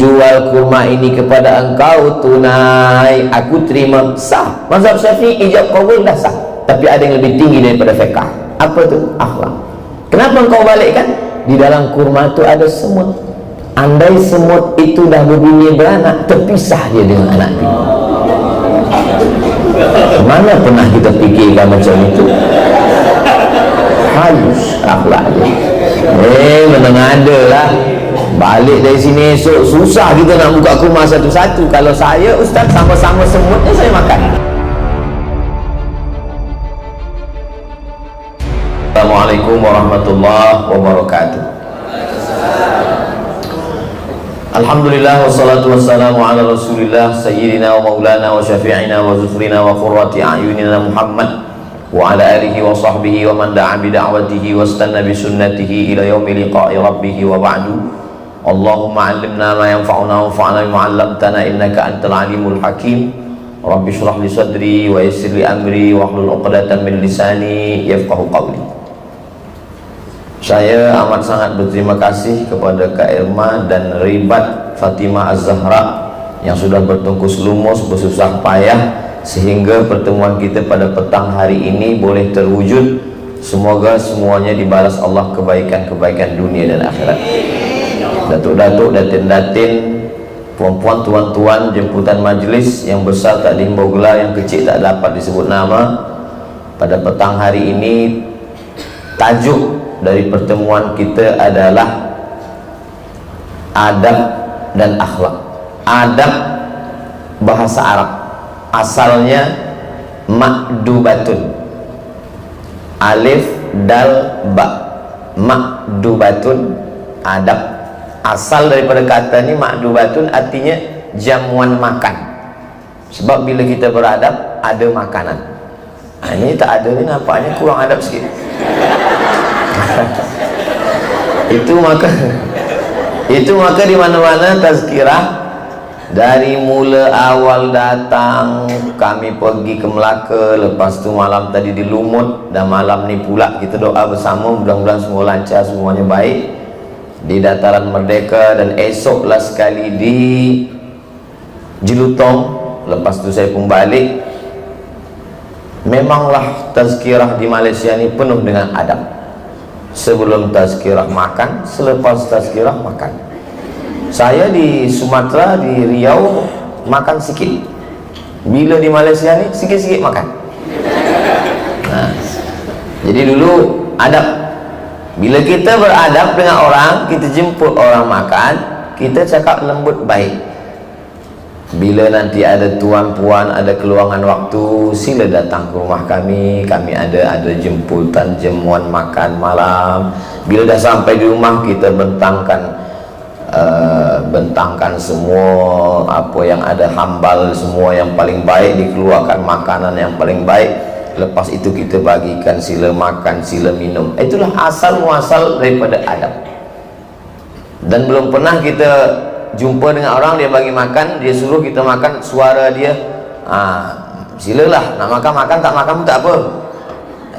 jual kurma ini kepada engkau tunai, aku terima, sah. Mazhab Syafi'i ijab qabul dah sah. Tapi ada yang lebih tinggi daripada fiqh. Apa tu? Akhlak. Kenapa engkau balikkan? Di dalam kurma itu ada semut. Andai semut itu dah berbunyi beranak, terpisah dia dengan anak dia. Mana pernah kita fikirkan macam itu? Halus akhlak dia. Menengada lah. Balik dari sini esok susah kita nak buka kurma satu-satu. Kalau saya, ustaz, sama-sama semutnya saya makan. Assalamualaikum warahmatullahi wabarakatuh. Alhamdulillah wassalatu wassalamu ala rasulillah sayyidina wa maulana wa syafi'ina wa zufrina wa qurrati a'yunina Muhammad wa ala alihi wa sahbihi wa man da'a bi da'watihi wa istanna bi sunnatihi ila yaumi liqa'i rabbih wa ba'du. Allahumma 'allimna ma yanfa'una wanfa'na bima 'allamtana innaka antal alimul hakim. Rabbi shrah li sadri wa yassir li amri wa hlul 'uqdatam min lisani yafqahu qawli. Saya amat sangat berterima kasih kepada Kak Irma dan Ribat Fatimah Az-Zahra yang sudah bertungkus lumus, bersusah payah sehingga pertemuan kita pada petang hari ini boleh terwujud. Semoga semuanya dibalas Allah kebaikan-kebaikan dunia dan akhirat. Datuk-datuk, datin-datin, puan-puan, tuan-tuan, jemputan majlis yang besar tak dihimbau gelar, yang kecil tak dapat disebut nama. Pada petang hari ini, tajuk dari pertemuan kita adalah adab dan akhlak. Adab bahasa Arab asalnya makdubatun, alif dal ba, makdubatun, adab. Asal daripada kata ni makdubatun artinya jamuan makan. Sebab bila kita beradab ada makanan. Ini tak ada ni, nampaknya kurang adab sikit. itu maka di mana-mana tazkirah, dari mula awal datang kami pergi ke Melaka, lepas tu malam tadi di Lumut, dan malam ni pula kita doa bersama mudah-mudahan semua lancar, semuanya baik di Dataran Merdeka, dan esoklah sekali di Jelutong. Lepas tu saya pun balik. Memanglah tazkirah di Malaysia ni penuh dengan adab. Sebelum tazkirah makan, selepas tazkirah makan. Saya di Sumatera, di Riau makan sikit. Bila di Malaysia ni sikit-sikit makan. Nah, jadi dulu adab. Bila kita beradab dengan orang, kita jemput orang makan, kita cakap lembut baik. Bila nanti ada tuan puan, ada keluangan waktu, sila datang ke rumah kami. Kami ada jemputan jamuan makan malam. Bila dah sampai di rumah, kita bentangkan semua apa yang ada hambal, semua yang paling baik, dikeluarkan makanan yang paling baik. Lepas itu kita bagikan, sila makan, sila minum. Itulah asal muasal daripada adab. Dan belum pernah kita jumpa dengan orang, dia bagi makan, dia suruh kita makan, suara dia silalah, nak makan, tak makan pun tak apa.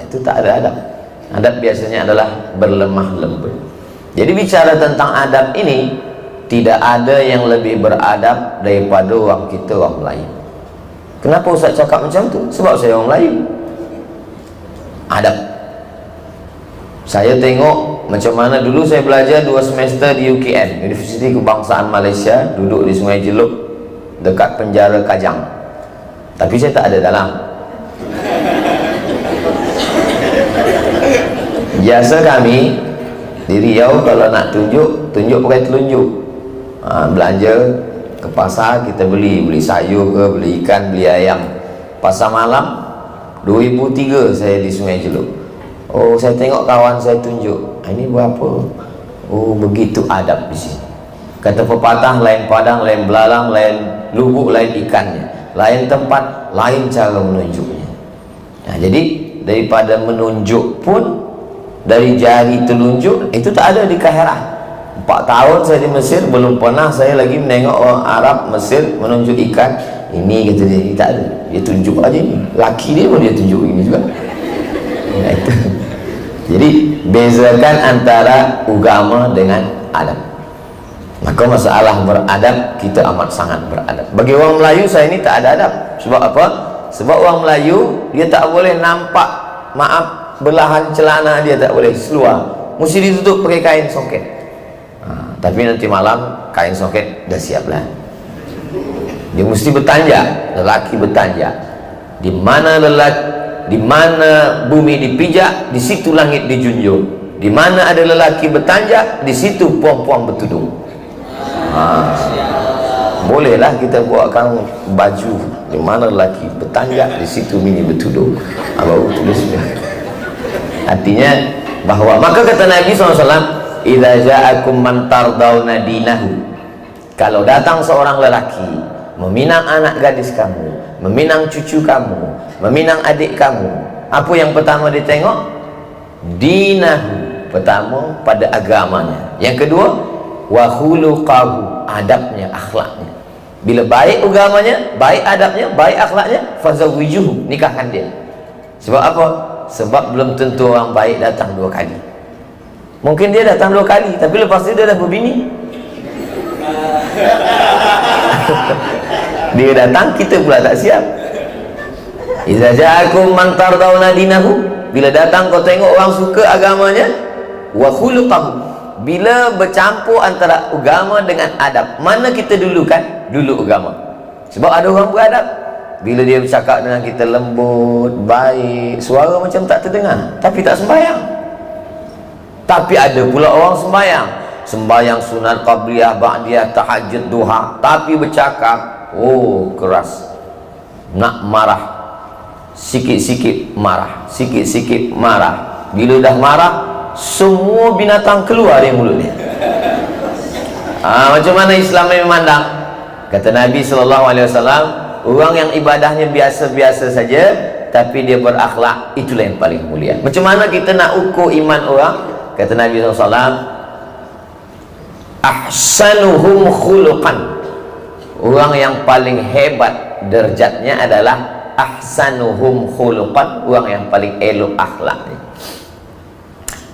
Itu tak ada adab. Adab biasanya adalah berlemah lembut. Jadi bicara tentang adab ini, tidak ada yang lebih beradab daripada orang kita, orang Melayu. Kenapa Ustaz cakap macam tu? Sebab saya orang Melayu. Adab. Saya tengok macam mana dulu saya belajar 2 semester di UKM, Universiti Kebangsaan Malaysia, duduk di Sungai Jeluk dekat penjara Kajang. Tapi saya tak ada dalam. Biasa kami di Riau kalau nak tunjuk pakai telunjuk. Belanja ke pasar, kita beli sayur ke, beli ikan, beli ayam. Pasar malam 2003 saya di Sungai Jeluk. Oh, saya tengok kawan saya tunjuk, ini berapa? Oh, begitu adab di sini. Kata pepatah, lain padang, lain belalang, lain lubuk, lain ikannya, lain tempat, lain cara menunjuknya. Nah, jadi daripada menunjuk pun, dari jari telunjuk itu tak ada di Kaherah. 4 tahun saya di Mesir, belum pernah saya lagi menengok orang Arab Mesir menunjuk ikan. Ini kata dia, tak ada, dia tunjuk aja ni. Laki dia pun dia tunjuk ini juga. Ya, itu. Jadi bezakan antara agama dengan adab. Maka masalah beradab, kita amat sangat beradab. Bagi orang Melayu, saya ini tak ada adab. Sebab apa? Sebab orang Melayu, dia tak boleh nampak, maaf, belahan celana dia tak boleh seluar, mesti ditutup pakai kain soket. Tapi nanti malam kain soket dah siap lah. Dia mesti bertanjak, lelaki bertanjak. Di mana bumi dipijak, di situ langit dijunjung. Di mana ada lelaki bertanjak, di situ puang-puang bertudung. Bolehlah kita buatkan baju di mana lelaki bertanjak, di situ mini bertudung. Baru tulisnya. Artinya bahawa, maka kata Nabi SAW, idza ja'akum man tardawna dinahu, kalau datang seorang lelaki meminang anak gadis kamu, meminang cucu kamu, meminang adik kamu, apa yang pertama dia tengok? Dinahu, pertama pada agamanya. Yang kedua, wa khuluqahu, adabnya, akhlaknya. Bila baik agamanya, baik adabnya, baik akhlaknya, fazawwijuhu, nikahkan dia. Sebab apa? Sebab belum tentu orang baik datang 2 kali. Mungkin dia datang 2 kali, tapi lepas itu dia dah berbini. Dia datang, kita pula tak siap. Idza ja'akum man tardawna dinahu, bila datang kau tengok orang suka agamanya, wa khuluqahu, bila bercampur antara agama dengan adab, mana kita dulukan? Dulu agama. Sebab ada orang beradab, bila dia bercakap dengan kita lembut, baik, suara macam tak terdengar, tapi tak sembahyang. Tapi ada pula orang sembahyang sunat qabliyah, ba'diyah, tahajud, duha, tapi bercakap keras, nak marah, sikit-sikit marah, sikit-sikit marah. Bila dah marah, semua binatang keluar dari mulut dia. Macam mana Islam memandang? Kata Nabi SAW, orang yang ibadahnya biasa-biasa saja tapi dia berakhlak, itulah yang paling mulia. Macam mana kita nak ukur iman orang? Kata Nabi SAW, ahsanuhum khuluqan, orang yang paling hebat derajatnya adalah ahsanuhum khuluqan, orang yang paling elok akhlaknya.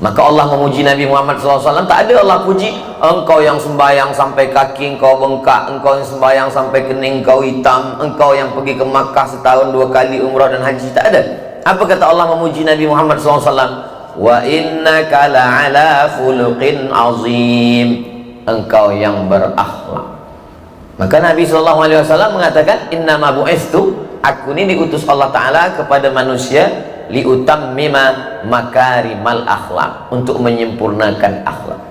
Maka Allah memuji Nabi Muhammad SAW. Tak ada Allah puji engkau yang sembahyang sampai kaki engkau bengkak, engkau yang sembahyang sampai kening engkau hitam, engkau yang pergi ke Makkah setahun 2 kali umrah dan haji. Tak ada. Apa kata Allah memuji Nabi Muhammad SAW? Wa innaka la'ala khuluqin azim, engkau yang berakhlak. Maka Nabi SAW mengatakan, innama bu'istu, aku ini diutus Allah Ta'ala kepada manusia liutammima makarimal akhlak, untuk menyempurnakan akhlak.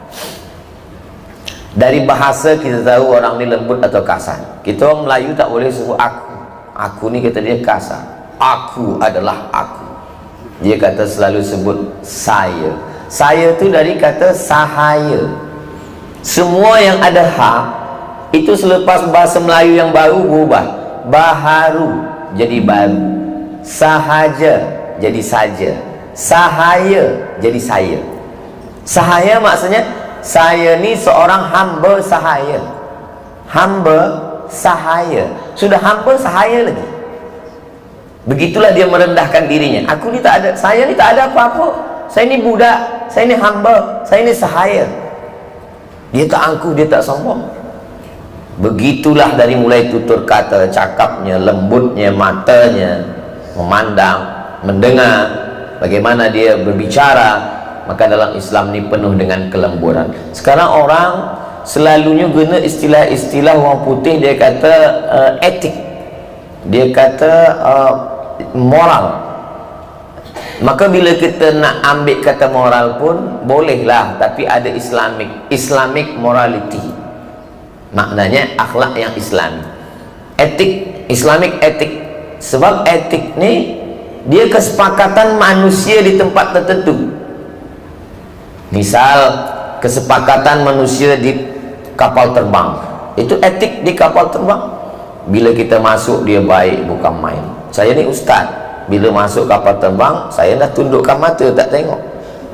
Dari bahasa kita tahu orang ni lembut atau kasar. Kita orang Melayu tak boleh sebut aku. Aku ni kata dia kasar. Aku adalah aku. Dia kata selalu sebut saya. Saya tu dari kata sahaya. Semua yang ada ha itu selepas bahasa Melayu yang baru berubah. Baharu jadi baru. Sahaja jadi saja. Sahaya jadi saya. Sahaya maksudnya saya ni seorang hamba sahaya. Hamba sahaya. Sudah hamba sahaya lagi. Begitulah dia merendahkan dirinya. Aku ni tak ada, saya ni tak ada apa-apa. Saya ni budak, saya ni hamba, saya ni sahaya. Dia tak angkuh, dia tak sombong. Begitulah dari mulai tutur kata, cakapnya, lembutnya, matanya, memandang, mendengar, bagaimana dia berbicara. Maka dalam Islam ni penuh dengan kelemburan. Sekarang orang selalunya guna istilah-istilah orang putih. Dia kata etik, dia kata moral. Maka bila kita nak ambil kata moral pun bolehlah, tapi ada Islamic morality, maknanya akhlak yang Islami. Etik, Islamic etik. Sebab etik ni dia kesepakatan manusia di tempat tertentu. Misal kesepakatan manusia di kapal terbang, itu etik di kapal terbang. Bila kita masuk dia baik, bukan main. Saya ni ustaz, bila masuk kapal terbang saya dah tundukkan mata, tak tengok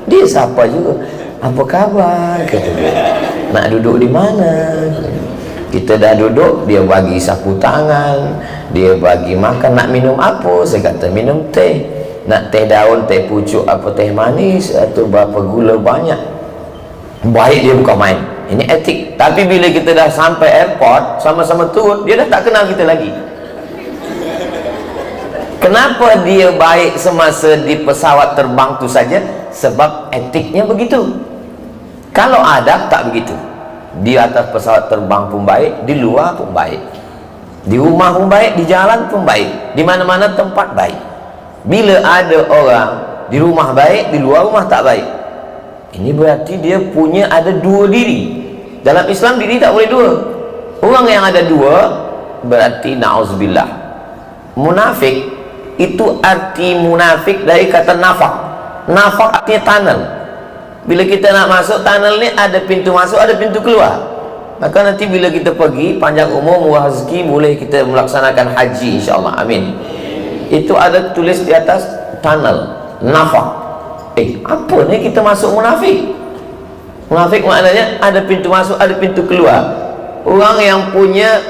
dia siapa juga. Apa khabar, kata dia. Nak duduk di mana? Kita dah duduk, dia bagi sapu tangan, dia bagi makan. Nak minum apa? Saya kata minum teh. Nak teh daun, teh pucuk, apa teh manis, atau berapa gula banyak. Baik dia bukan main. Ini etik. Tapi bila kita dah sampai airport, sama-sama turun, dia dah tak kenal kita lagi. Kenapa dia baik semasa di pesawat terbang tu saja? Sebab etiknya begitu. Kalau adab tak begitu. Di atas pesawat terbang pun baik, di luar pun baik, di rumah pun baik, di jalan pun baik, di mana-mana tempat baik. Bila ada orang di rumah baik, di luar rumah tak baik, ini berarti dia punya ada dua diri. Dalam Islam diri tak boleh dua. Orang yang ada dua berarti na'udzubillah. Munafik, itu arti munafik dari kata nafak. Nafak artinya tunnel. Bila kita nak masuk tunnel ni, ada pintu masuk, ada pintu keluar. Maka nanti bila kita pergi panjang umur, murah rezeki, boleh kita melaksanakan haji insyaAllah, amin. Itu ada tulis di atas tunnel, nafak. Apa ni kita masuk munafik? Munafik maknanya ada pintu masuk, ada pintu keluar. Orang yang punya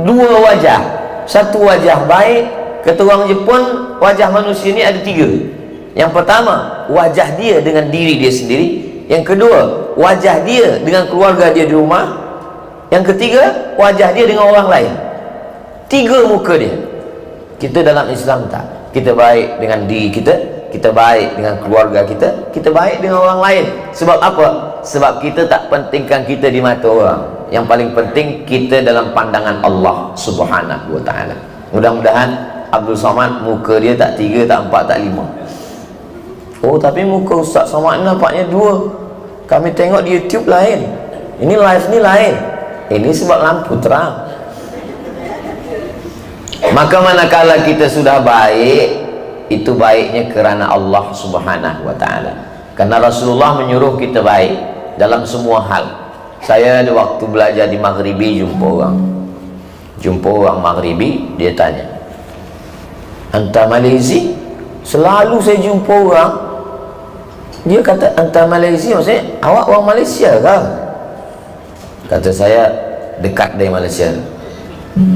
dua wajah. Satu wajah baik, kata orang Jepun, wajah manusia ni ada tiga. Yang pertama, wajah dia dengan diri dia sendiri. Yang kedua, wajah dia dengan keluarga dia di rumah. Yang ketiga, wajah dia dengan orang lain. Tiga muka dia. Kita dalam Islam tak. Kita baik dengan diri kita, kita baik dengan keluarga kita, kita baik dengan orang lain. Sebab apa? Sebab kita tak pentingkan kita di mata orang. Yang paling penting kita dalam pandangan Allah Subhanahu wa ta'ala. Mudah-mudahan Abdul Somad muka dia tak tiga, tak empat, tak lima. Oh, tapi muka Ustaz Somad nampaknya dua. Kami tengok di YouTube lain, ini live ni lain. Ini sebab lampu terang. Maka manakala kita sudah baik, itu baiknya kerana Allah Subhanahu wa ta'ala. Karena Rasulullah menyuruh kita baik dalam semua hal. Saya ada waktu belajar di Maghribi, jumpa orang Maghribi, dia tanya, "Anta Malaysia?" Selalu saya jumpa orang, dia kata, "Anta Malaysia," maksudnya awak orang Malaysia kan? Kata saya, dekat dari Malaysia.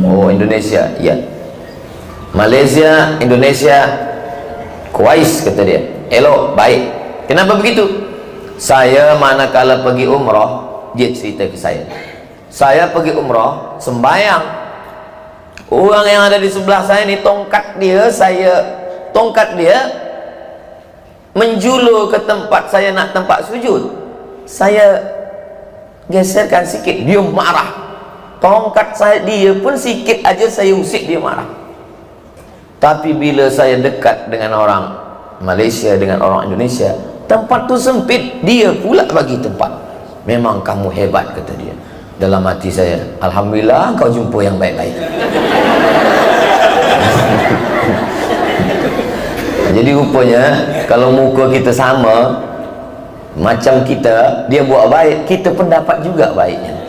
Oh, Indonesia. Ya, Malaysia, Indonesia, Kuwait, kata dia. Elok, baik. Kenapa begitu? Saya manakala pergi umrah, dia cerita ke saya pergi umrah, sembayang, orang yang ada di sebelah saya ni, tongkat dia menjulur ke tempat saya nak tempat sujud. Saya geserkan sikit, dia marah. Tongkat dia pun sikit aja saya usik, dia marah. Tapi bila saya dekat dengan orang Malaysia, dengan orang Indonesia, tempat tu sempit, dia pula bagi tempat. Memang kamu hebat, kata dia. Dalam hati saya, alhamdulillah kau jumpa yang baik-baik. Jadi rupanya kalau muka kita sama macam kita, dia buat baik, kita pun dapat juga baiknya.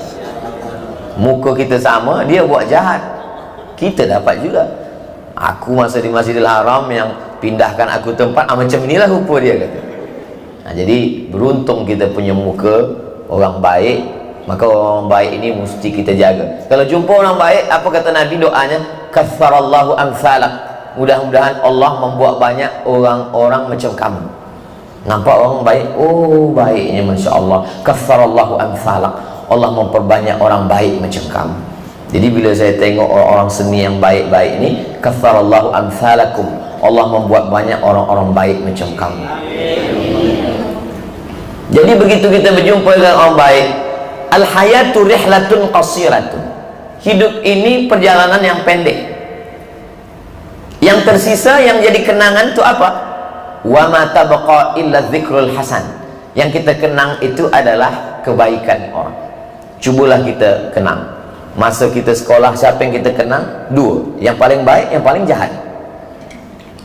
Muka kita sama, dia buat jahat, kita dapat juga. Aku masa di Masjidil Haram yang pindahkan aku tempat, macam inilah rupa dia, kata. Jadi beruntung kita punya muka orang baik, maka orang baik ini mesti kita jaga. Kalau jumpa orang baik, apa kata Nabi doanya? Katsarallahu amsalak. Mudah-mudahan Allah membuat banyak orang-orang macam kamu. Nampak orang baik, oh baiknya Masya Allah. Katsarallahu amsalak. Allah memperbanyak orang baik macam kamu. Jadi bila saya tengok orang-orang seni yang baik-baik ini, katsarallahu amsalakum. Allah membuat banyak orang-orang baik macam kamu. Jadi begitu kita berjumpa dengan orang baik, al-hayatu rihlatun qasiratun. Hidup ini perjalanan yang pendek. Yang tersisa, yang jadi kenangan itu apa? Wa ma tabqa illa dzikrul hasan. Yang kita kenang itu adalah kebaikan orang. Cubalah kita kenang. Masa kita sekolah, siapa yang kita kenang? Dua, yang paling baik, yang paling jahat.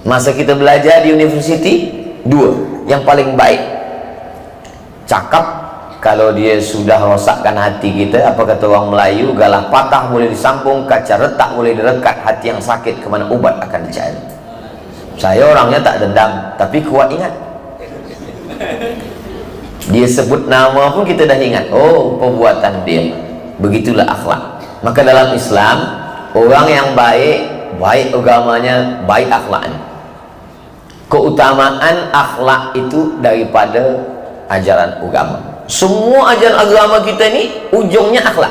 Masa kita belajar di universiti, dua, yang paling baik. Cakap, kalau dia sudah rosakkan hati kita, apa kata orang Melayu, galah patah boleh disambung, kaca retak boleh direkat, hati yang sakit kemana ubat akan dicari. Saya orangnya tak dendam, tapi kuat ingat. Dia sebut nama pun kita dah ingat, oh perbuatan dia. Begitulah akhlak. Maka dalam Islam, orang yang baik, baik agamanya, baik akhlaknya. Keutamaan akhlak itu daripada ajaran agama. Semua ajaran agama kita ni ujungnya akhlak.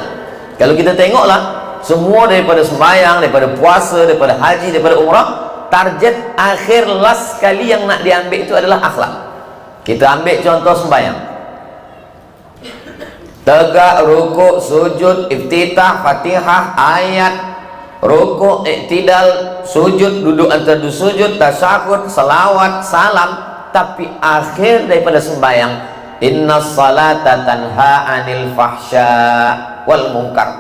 Kalau kita tengoklah, semua daripada sembahyang, daripada puasa, daripada haji, daripada umrah, target akhir last sekali yang nak diambil itu adalah akhlak. Kita ambil contoh sembahyang, tegak, rukuk, sujud, iftitah, fatihah, ayat, rukuk, iktidal, sujud, duduk antara dua sujud, tasyahud, salawat, salam. Tapi akhir daripada sembahyang, inna salata tanha anil fahsya wal munkar.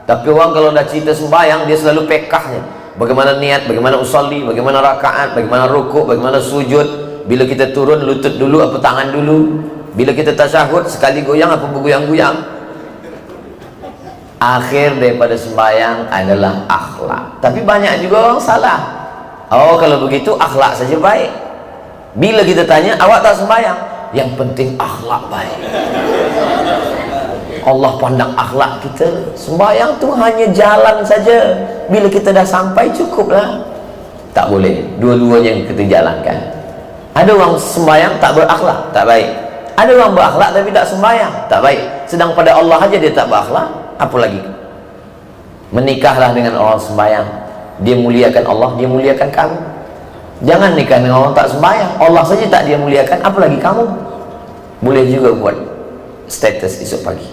Tapi orang kalau dah cerita sembahyang, dia selalu pekahnya. Bagaimana niat, bagaimana usolli, bagaimana rakaat, bagaimana rukuk, bagaimana sujud. Bila kita turun, lutut dulu apa tangan dulu. Bila kita tasyahud, sekali goyang apa bergoyang-goyang. Akhir daripada sembahyang adalah akhlak. Tapi banyak juga orang salah. Oh, kalau begitu akhlak saja baik. Bila kita tanya, awak tak sembahyang? Yang penting akhlak baik. Allah pandang akhlak kita. Sembahyang tu hanya jalan saja. Bila kita dah sampai cukuplah. Tak boleh, dua-duanya yang kita jalankan. Ada orang sembahyang tak berakhlak, tak baik. Ada orang berakhlak tapi tak sembahyang, tak baik. Sedang pada Allah aja dia tak berakhlak, apa lagi? Menikahlah dengan orang sembahyang, dia muliakan Allah, dia muliakan kamu. Jangan nikah dengan orang tak sembahyang, Allah saja tak dia muliakan, apa lagi kamu? Boleh juga buat status esok pagi.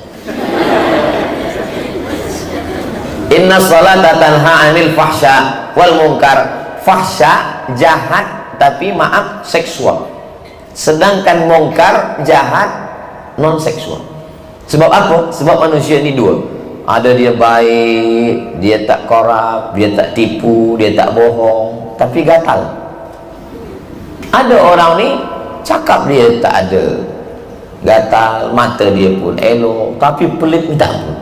Inna salata tanha anil fahsya wal munkar. Fahsya jahat tapi maaf seksual, sedangkan munkar jahat non seksual. Sebab apa? Sebab manusia ni dua, ada dia baik, dia tak korup, dia tak tipu, dia tak bohong, tapi gatal. Ada orang ni cakap dia tak ada, gatal, mata dia pun elok, tapi pelit minta ampun.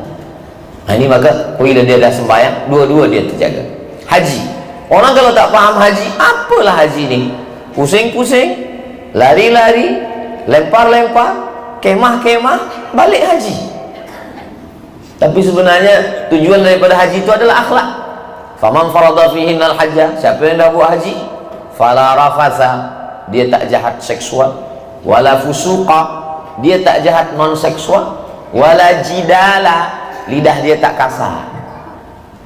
Ini maka bila dia dah sembahyang, dua-dua dia terjaga. Haji, orang kalau tak faham haji, apalah haji ni? Pusing-pusing, lari-lari, lempar-lempar, kemah-kemah, balik haji. Tapi sebenarnya tujuan daripada haji itu adalah akhlak. Faman farada fihinnal hajjah, siapa yang dah buat haji, fala rafasa, dia tak jahat seksual, wala fusuqa, dia tak jahat non seksual, wala jidala, lidah dia tak kasar.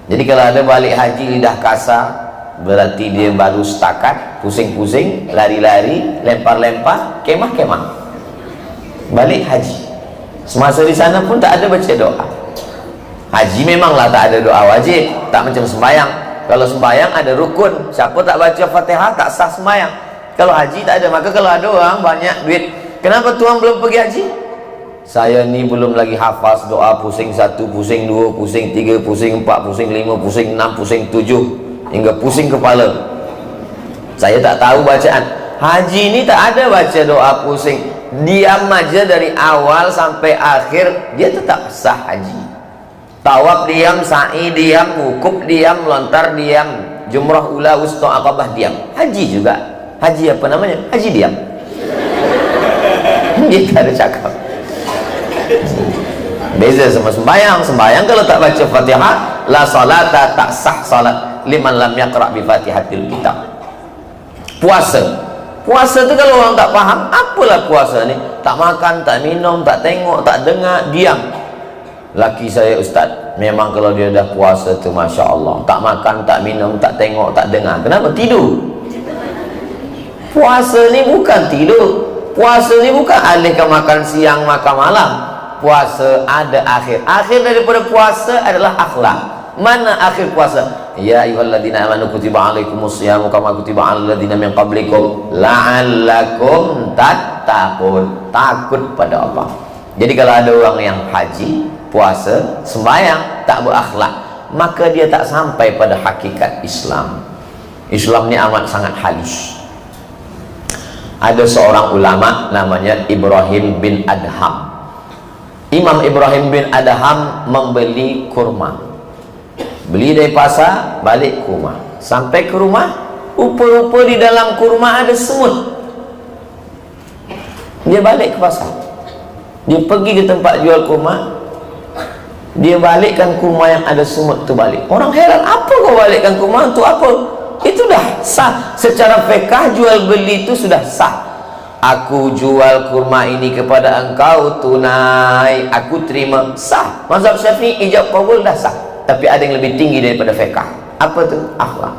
Jadi kalau ada balik haji lidah kasar, berarti dia baru setakat, pusing-pusing, lari-lari, lempar-lempar, kemah-kemah, balik haji. Semasa di sana pun tak ada baca doa. Haji memanglah tak ada doa wajib, tak macam sembahyang. Kalau sembahyang ada rukun, siapa tak baca Fatihah tak sah sembahyang. Kalau haji tak ada. Maka kalau ada orang banyak duit, kenapa tuan belum pergi haji? Saya ni belum lagi hafaz doa pusing 1, pusing 2, pusing 3, pusing 4, pusing 5, pusing 6, pusing 7, hingga pusing kepala. Saya tak tahu bacaan. Haji ni tak ada baca doa pusing, diam aja dari awal sampai akhir, dia tetap sah haji. Tawaf diam, sa'i diam, wukuf diam, lontar diam, jumrah ula, wusta, aqabah diam. Haji juga. Haji apa namanya? Haji diam. Dia tak ada cakap. Beza sama sembahyang. Sembahyang kalau tak baca Fatihah, la salata, tak sah salat liman lam yaqra bi Fatihatil kitab. Puasa, puasa tu kalau orang tak faham, apalah puasa ni? Tak makan, tak minum, tak tengok, tak dengar, diam. Laki saya ustaz, memang kalau dia dah puasa tu Masya Allah, tak makan, tak minum, tak tengok, tak dengar. Kenapa? Tidur. Puasa ni bukan tidur. Puasa ni bukan alihkan makan siang, makan malam. Puasa ada akhir. Akhir daripada puasa adalah akhlak. Mana akhir puasa? Ya ayyuhalladzina amanu kutiba alaikumusyamu kama kutiba alal ladzina min qablikum la'allakum tattaqun. Takut pada Allah. Jadi kalau ada orang yang haji, puasa, sembahyang, tak berakhlak, maka dia tak sampai pada hakikat Islam. Islam ni amat sangat halus. Ada seorang ulama namanya Ibrahim bin Adham. Imam Ibrahim bin Adham membeli kurma, beli dari pasar, balik ke rumah. Sampai ke rumah, rupa-rupa di dalam kurma ada semut. Dia balik ke pasar, dia pergi ke tempat jual kurma, dia balikkan kurma yang ada semut tu balik. Orang heran, apa kau balikkan kurma untuk apa? Itu dah sah secara fiqh, jual beli itu sudah sah. aku jual kurma ini kepada engkau tunai, aku terima, sah. Mazhab Syafi'i ijab qabul dah sah. Tapi ada yang lebih tinggi daripada fiqh. Apa tu? Akhlak.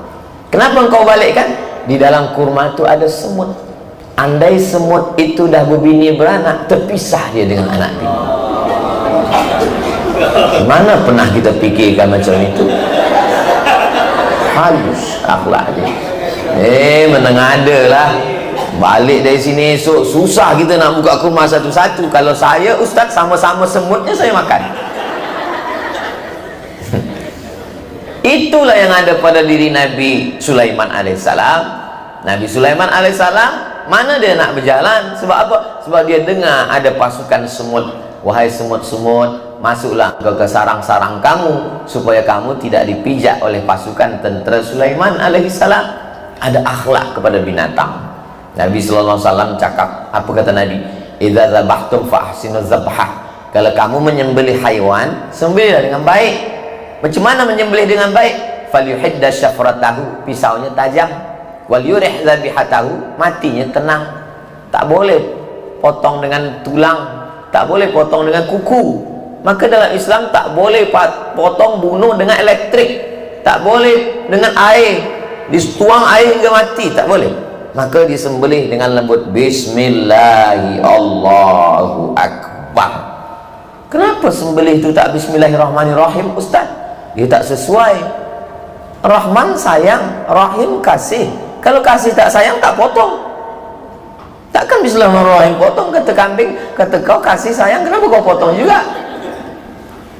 Kenapa engkau balikkan? Di dalam kurma itu ada semut. Andai semut itu dah berbini beranak, terpisah dia dengan anak bini. Mana pernah kita fikirkan macam itu? Halus akhlak dia. Menengada lah. Balik dari sini esok susah kita nak buka kurma satu-satu. Kalau saya ustaz, sama-sama semutnya saya makan. Itulah yang ada pada diri Nabi Sulaiman alaihissalam. Nabi Sulaiman alaihissalam, mana dia nak berjalan? Sebab apa? Sebab dia dengar ada pasukan semut. Wahai semut-semut, masuklah ke sarang-sarang kamu, supaya kamu tidak dipijak oleh pasukan tentera Sulaiman alaihissalam. Ada akhlak kepada binatang. Nabi sallallahu alaihi wasallam cakap, apa kata Nabi? Idza zabahtum fa ahsinu zabhah. Kalau kamu menyembelih haiwan, sembelihlah dengan baik. Macam mana menyembelih dengan baik? Falyuhidda syafratahu, pisaunya tajam. Wal yurih zabihatahu, matinya tenang. Tak boleh potong dengan tulang, tak boleh potong dengan kuku. Maka dalam Islam tak boleh potong bunuh dengan elektrik, tak boleh dengan air, dituang air hingga mati, tak boleh. Maka disembelih dengan lembut. Bismillahi Allahu Akbar. Kenapa sembelih itu tak Bismillahirrahmanirrahim, Ustaz? Dia tak sesuai. Rahman sayang, Rahim kasih. Kalau kasih tak sayang, tak potong. Takkan Bismillahirrahmanirrahim potong. Kata kambing, kata kau kasih sayang, kenapa kau potong juga?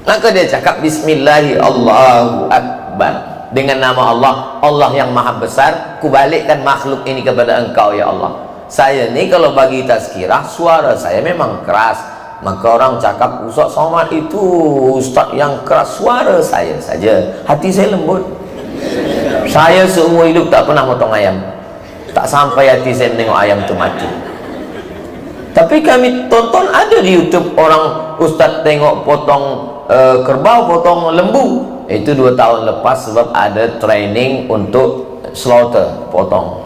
Maka dia cakap Bismillahi Allahu Akbar. Dengan nama Allah, Allah yang maha besar, kubalikkan makhluk ini kepada engkau ya Allah. Saya ni kalau bagi tazkirah, suara saya memang keras. Maka orang cakap, Ustaz Somad itu ustaz yang keras. Suara saya saja, hati saya lembut. Saya seumur hidup tak pernah potong ayam. Tak sampai hati saya menengok ayam itu mati. Tapi kami tonton ada di YouTube orang ustaz tengok potong kerbau, potong lembu. Itu 2 tahun lepas, sebab ada training untuk slaughter, potong.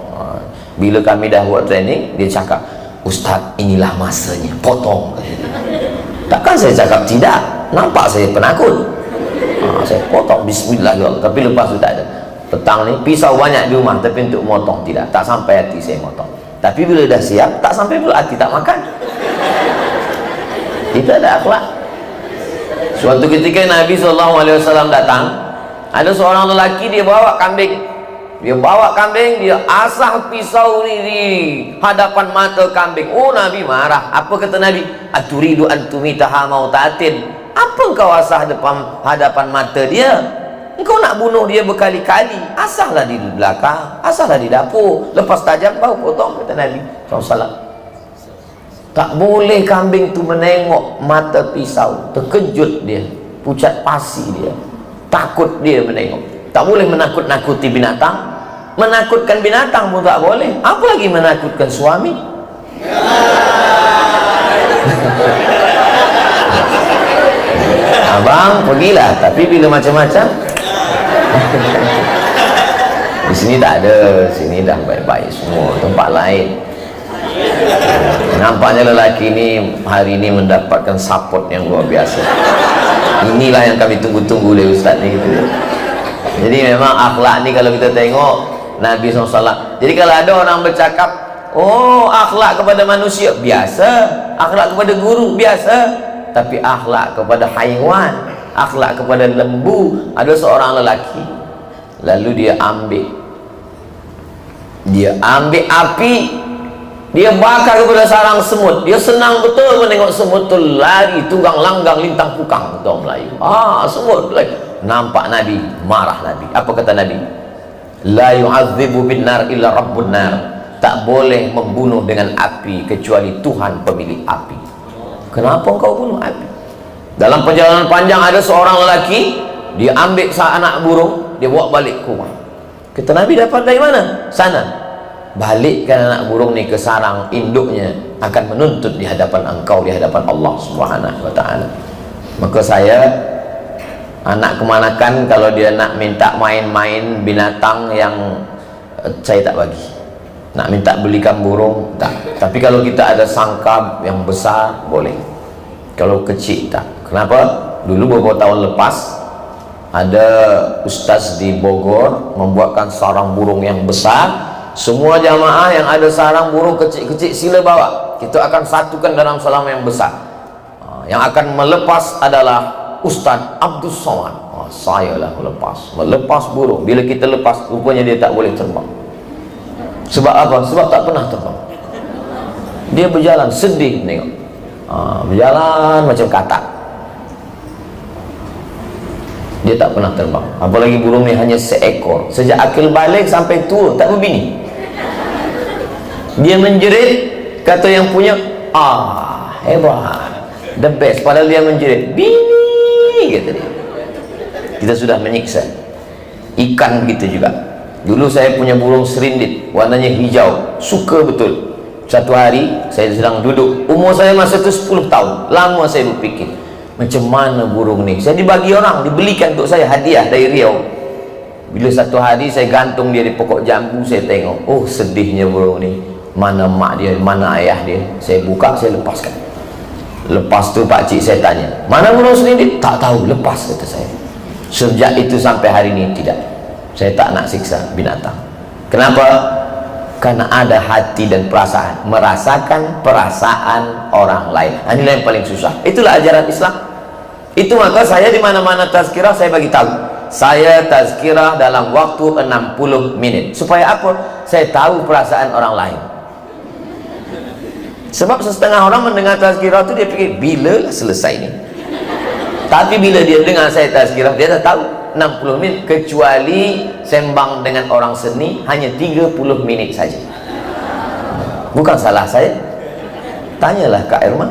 Bila kami dah buat training, dia cakap, Ustaz, inilah masanya, potong. Takkan saya cakap tidak, nampak saya penakut. Saya potong Bismillahirrahmanirrahim. Tapi lepas itu tak ada. Petang ni pisau banyak di rumah, tapi untuk motong tidak, tak sampai hati saya motong. Tapi bila dah siap, tak sampai pula hati tak makan. Itu ada akhlak. Suatu ketika Nabi SAW datang, ada seorang lelaki, dia bawa kambing. Dia asah pisau ni di hadapan mata kambing. Oh, Nabi marah. Apa kata Nabi? Aturidu antumitaha mautatin. Apa engkau asah hadapan mata dia? Engkau nak bunuh dia berkali-kali. Asahlah di belakang, asahlah di dapur. Lepas tajam baru potong, kata Nabi SAW. Tak boleh kambing tu menengok mata pisau, terkejut dia, pucat pasi dia, takut dia menengok. Tak boleh menakut-nakuti binatang. Menakutkan binatang pun tak boleh, apalagi menakutkan suami. Abang pergilah, tapi bila macam-macam. Di sini tak ada, sini dah baik-baik semua, tempat lain. Nampaknya lelaki ini hari ini mendapatkan support yang luar biasa. Inilah yang kami tunggu-tunggu dari Ustaz ni gitu. Jadi memang akhlak ni kalau kita tengok Nabi SAW. Jadi kalau ada orang bercakap, oh akhlak kepada manusia biasa, akhlak kepada guru biasa, tapi akhlak kepada haiwan, akhlak kepada lembu. Ada seorang lelaki, lalu dia ambil api, dia bakar kepada sarang semut. Dia senang betul menengok semut tu lari tunggang langgang lintang pukang, kata orang Melayu. Semut lagi. Nampak Nabi, marah Nabi. Apa kata Nabi? La yu'adzibu bin nar illa rabbun nar. Tak boleh membunuh dengan api kecuali Tuhan pemilik api. Kenapa engkau bunuh api? Dalam perjalanan panjang ada seorang lelaki, dia ambil anak burung, dia bawa balik ke rumah. Kata Nabi, dapat dari mana? Sana. Balikkan anak burung ni ke sarang induknya, akan menuntut di hadapan engkau, di hadapan Allah Subhanahu wa ta'ala. Maka saya, anak kemanakan kalau dia nak minta main-main binatang yang saya tak bagi. Nak minta belikan burung tak. Tapi kalau kita ada sangkab yang besar boleh, kalau kecil tak. Kenapa? Dulu beberapa tahun lepas ada ustaz di Bogor membuatkan sarang burung yang besar. Semua jamaah yang ada sarang burung kecil-kecil sila bawa, kita akan satukan dalam sarang yang besar. Yang akan melepas adalah Ustaz Abdul Somad. Saya lah melepas burung. Bila kita lepas, rupanya dia tak boleh terbang. Sebab apa? Sebab tak pernah terbang. Dia berjalan sedih tengok. Berjalan macam katak. Dia tak pernah terbang. Apalagi burung ni hanya seekor. Sejak akil balik sampai tua tak berbini. Dia menjerit, kata yang punya, hebat, the best. Padahal dia menjerit, bini, kata dia. Kita sudah menyiksa. Ikan gitu juga. Dulu saya punya burung serindit, warnanya hijau, suka betul. Satu hari saya sedang duduk, umur saya masa itu 10 tahun. Lama saya berfikir, macam mana burung ni? Saya dibagi orang, dibelikan untuk saya hadiah dari Riau. Bila satu hari saya gantung dia di pokok jambu, saya tengok, oh sedihnya burung ni. Mana mak dia, mana ayah dia? Saya buka, saya lepaskan. Lepas tu pakcik saya tanya, mana burung serindit? Tak tahu, lepas, kata saya. Sejak itu sampai hari ini tidak. Saya tak nak siksa binatang. Kenapa? Karena ada hati dan perasaan, merasakan perasaan orang lain. Inilah yang paling susah. Itulah ajaran Islam. Itu maka saya di mana-mana tazkirah saya bagi tahu. Saya tazkirah dalam waktu 60 menit. Supaya apa? Saya tahu perasaan orang lain. Sebab setengah orang mendengar tazkirah itu dia fikir bila selesai ini. Tapi bila dia dengar saya tazkirah, dia dah tahu 60 menit, kecuali sembang dengan orang seni hanya 30 menit saja. Bukan salah saya, tanyalah Kak Irma.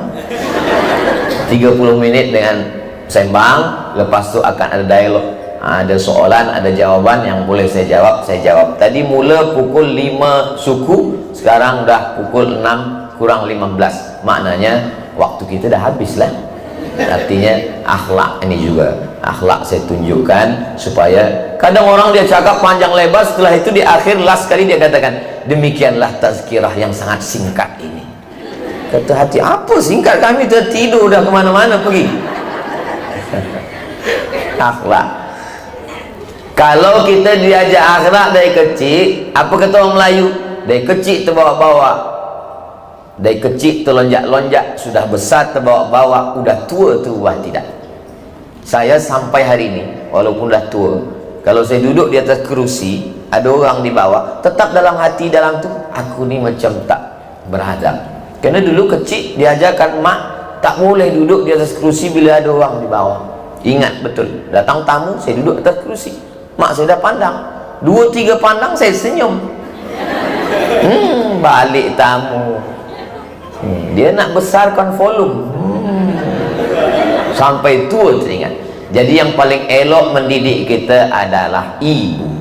30 menit dengan sembang, lepas tu akan ada dialog, ada soalan, ada jawaban yang boleh saya jawab, saya jawab. Tadi mula pukul 5 suku, sekarang dah pukul 6 kurang 15. Maknanya waktu kita dah habis lah. Artinya akhlak ini juga, akhlak saya tunjukkan supaya kadang orang dia cakap panjang lebar, setelah itu di akhir last kali dia katakan, demikianlah tazkirah yang sangat singkat ini. Kata hati, apa singkat, kami tertidur dah kemana-mana pergi. Akhlak. Kalau kita diajak akhlak dari kecil, apa kata orang Melayu? Dari kecil terbawa-bawa, dari kecil terlonjak-lonjak, sudah besar terbawa-bawa, udah tua terubah tidak. Saya sampai hari ini, walaupun dah tua, kalau saya duduk di atas kerusi, ada orang di bawah, tetap dalam hati dalam tu, aku ni macam tak beradab. Kerana dulu kecil diajarkan mak tak boleh duduk di atas kerusi bila ada orang di bawah. Ingat betul, datang tamu saya duduk atas kerusi, mak saya dah pandang, 2-3 pandang saya senyum. Balik tamu, dia nak besarkan volume, sampai tua teringat. Jadi yang paling elok mendidik kita adalah ibu.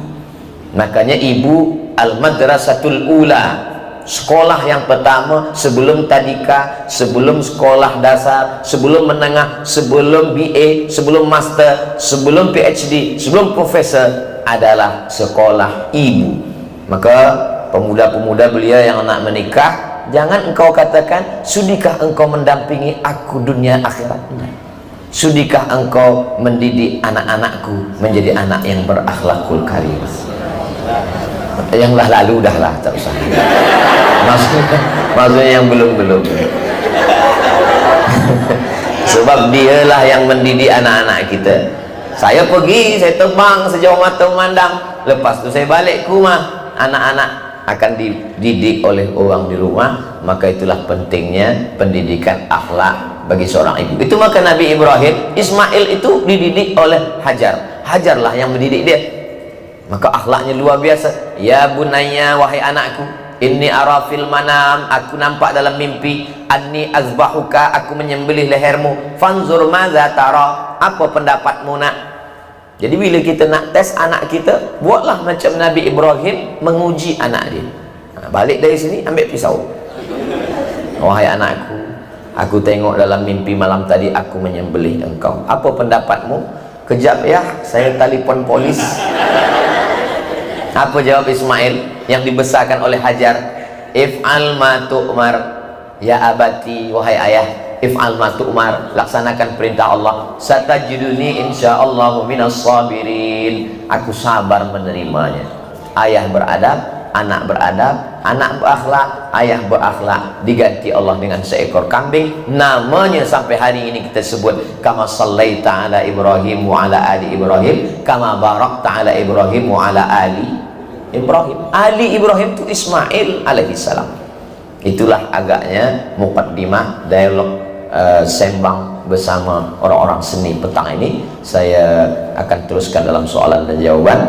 Makanya ibu al-madrasatul ula, sekolah yang pertama sebelum tadika, sebelum sekolah dasar, sebelum menengah, sebelum BA, sebelum master, sebelum PhD, sebelum profesor, adalah sekolah ibu. Maka pemuda-pemuda belia yang nak menikah, jangan engkau katakan, sudikah engkau mendampingi aku dunia akhirat? Sudikah engkau mendidik anak-anakku menjadi anak yang berakhlakul karimah? Yang lah lalu dah lah, tak usah. Maksudnya yang belum-belum. Sebab dialah yang mendidik anak-anak kita. Saya pergi, saya terbang sejauh mata memandang, lepas tu saya balik ke rumah, anak-anak akan dididik oleh orang di rumah. Maka itulah pentingnya pendidikan akhlak bagi seorang ibu. Itu maka Nabi Ibrahim, Ismail itu dididik oleh Hajar. Hajarlah yang mendidik dia. Maka akhlaknya luar biasa. Ya bunayya, wahai anakku, inni ara fil manam, aku nampak dalam mimpi, anni azbahuka, aku menyembelih lehermu, fanzur madza tara, apa pendapatmu nak? Jadi bila kita nak tes anak kita, buatlah macam Nabi Ibrahim menguji anak dia. Balik dari sini, ambil pisau. Wahai anakku, aku tengok dalam mimpi malam tadi aku menyembelih engkau. Apa pendapatmu? Kejap ya, saya telefon polis. Apa jawab Ismail yang dibesarkan oleh Hajar? If'al ma tu'mar ya abati, wahai ayah, if'al ma tu'mar, laksanakan perintah Allah. Satajiduni insyaallah minas sabirin. Aku sabar menerimanya. Ayah beradab, anak beradab, anak berakhlak, ayah berakhlak, diganti Allah dengan seekor kambing. Namanya sampai hari ini kita sebut kama sallaita ala Ibrahim wa ala ali Ibrahim kama barakta ala Ibrahim wa ala ali Ibrahim. Ali Ibrahim itu Ismail alaihissalam. Itulah agaknya muqaddimah dialog sembang bersama orang-orang seni petang ini. Saya akan teruskan dalam soalan dan jawaban.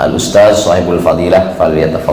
Al-Ustaz Sahibul Fadilah, faliyatafadhal.